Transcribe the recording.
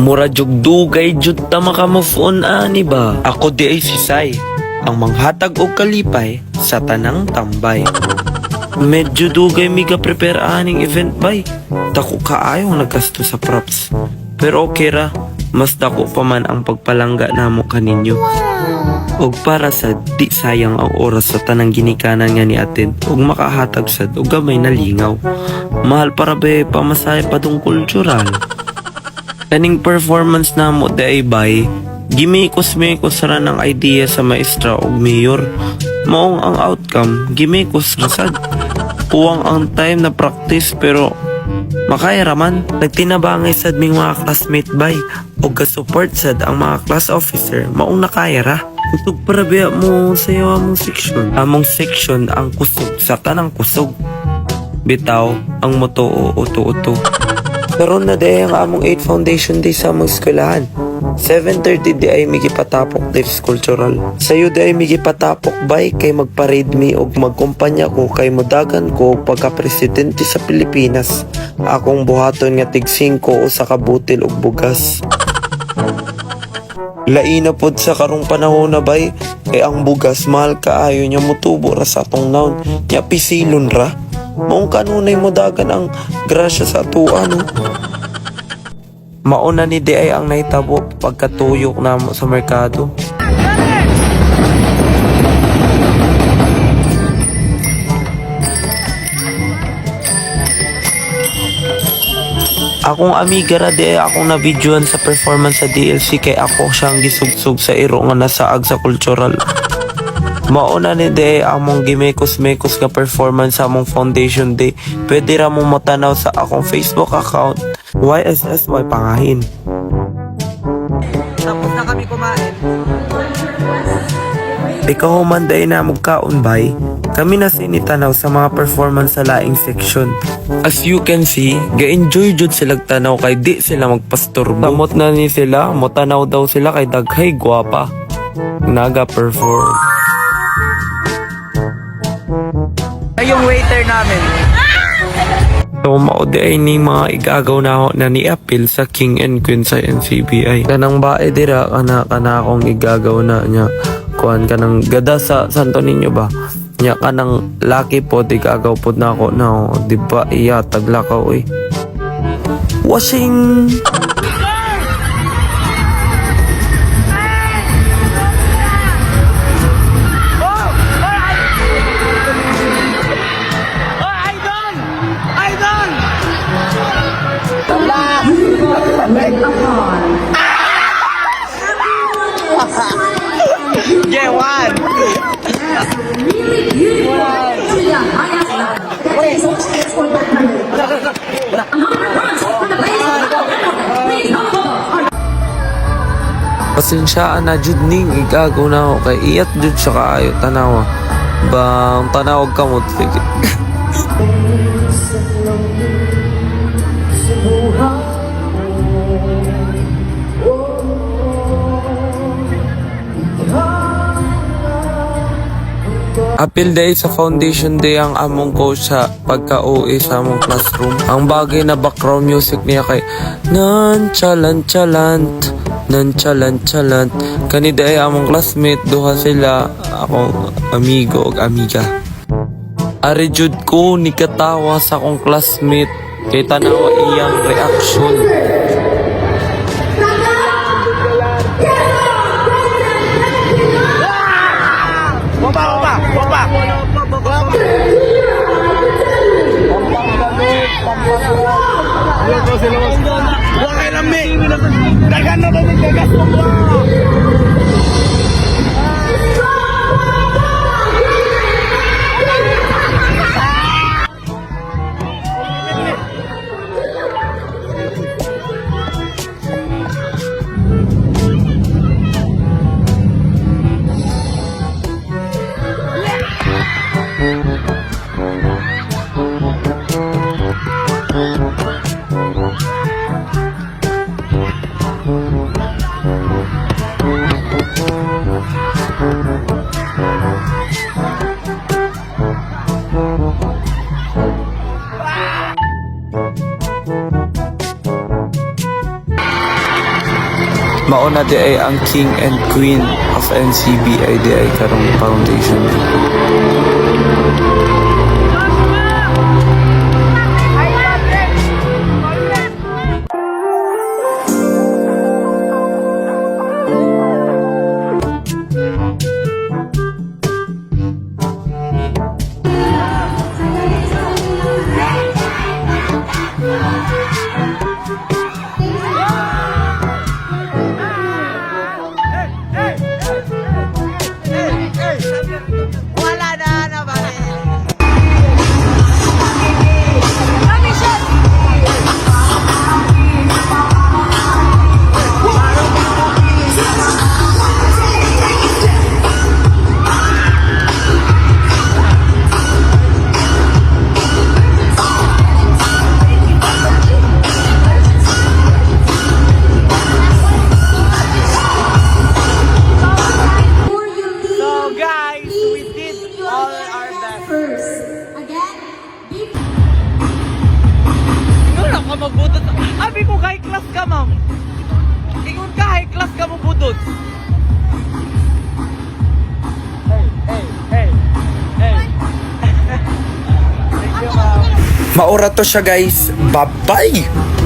Mura jug dugay jud ta maka-move on ani ba? Ako di ay si Sai, ang manghatag og kalipay sa tanang tambay. Medyo dugay mi ga prepare aning event bay. Dako kaayo naggasto sa props. Pero okay ra, mas dako pa man ang pagpalangga namo kaninyo. Og para sa di sayang ang oras sa tanang ginikanan nga ni atin og makahatag sad og gamay na lingaw. Mahal para ba pamasahe pa tong kultural. Kaning performance namo di ay bay, gimikos-mikos ra ng idea sa maestra og mayor. Maong ang outcome, gimikos ra sad. Uwang ang time na practice pero makaya raman. Nagtinabangay sad ming mga classmate bay o ga-support sad ang mga class officer. Maong nakaya ra. Kusog para biya mo sayo among section. Among section ang kusog sa tanang kusog. Bitaw ang moto o uto-uto. Karon na day ang among 8 foundation day sa among eskwelahan. 7:30 di ay migipatapok this cultural. Sayo di ay migipatapok bay kay magparade mi og magkumpanya ko kay modagan ko pagka-presidente sa Pilipinas. Akong buhaton nga tig 5 o sa kabutil og bugas. Laina pod sa karong panahon na bay kay ang bugas mahal kaayo nya mutubo ra sa atong naon. Nya pisilon ra. Maong kanunay modagan ang grasya sa atuan no. Mauna ni di ay ang nahitabo pagkatuyok namo sa merkado. Akong amiga ra di ay akong na-videoan sa performance sa DLC kay ako siyang gisugsug sa iro nga nasaag sa cultural. Mauna ni di ay among gimekos-mekos nga performance sa among foundation day. Pwede ra mong matanaw sa akong Facebook account YSSY Pangahin. Tapos na kami kumain. Ikaw man day na magkaon bay, kami na sinitanaw sa mga performance sa laing section. As you can see, ga-enjoy jud sila tanaw kay di sila magpastorbo. Samot na ni sila, motanaw daw sila kay daghay gwapa. Naga-perform. Ay, yung waiter namin. So maudi ay ni mga igagaw na ni Apil sa King and Queen sa NCBI. Kanang bae dira kana akong igagaw na niya. Kuan kanang gada sa Santo Niño ba? Nya kanang laki po igagaw pod na ako na di ba iya taglakaw eh. Washing. Yeah, one. Pasensyaan na jud ning igagaw na ako kay iyat jud sa kaayo tanawa. Bang tanawag ka mo sige. Apil day sa foundation day ang among coach sa pagka-OA sa among classroom. Ang bagay na background music niya kay nonchalant. Kani day among classmate, duha sila, akong amigo ug amiga. Ari jud ko ni katawa sa akong classmate kay tanawa iyang reaction. Wakay lami. Dagan na ba nagkagas mo ba? Mauna di ay ang king and queen of NCBI di ay karong foundation. So guys, we did all our best. First, again, be Wala ka magbudot. Abi ko high class ka, ma'am. Ingon ka, high class ka mo budot. Hey. Thank you, ma'am. Maura to siya guys. Bye-bye!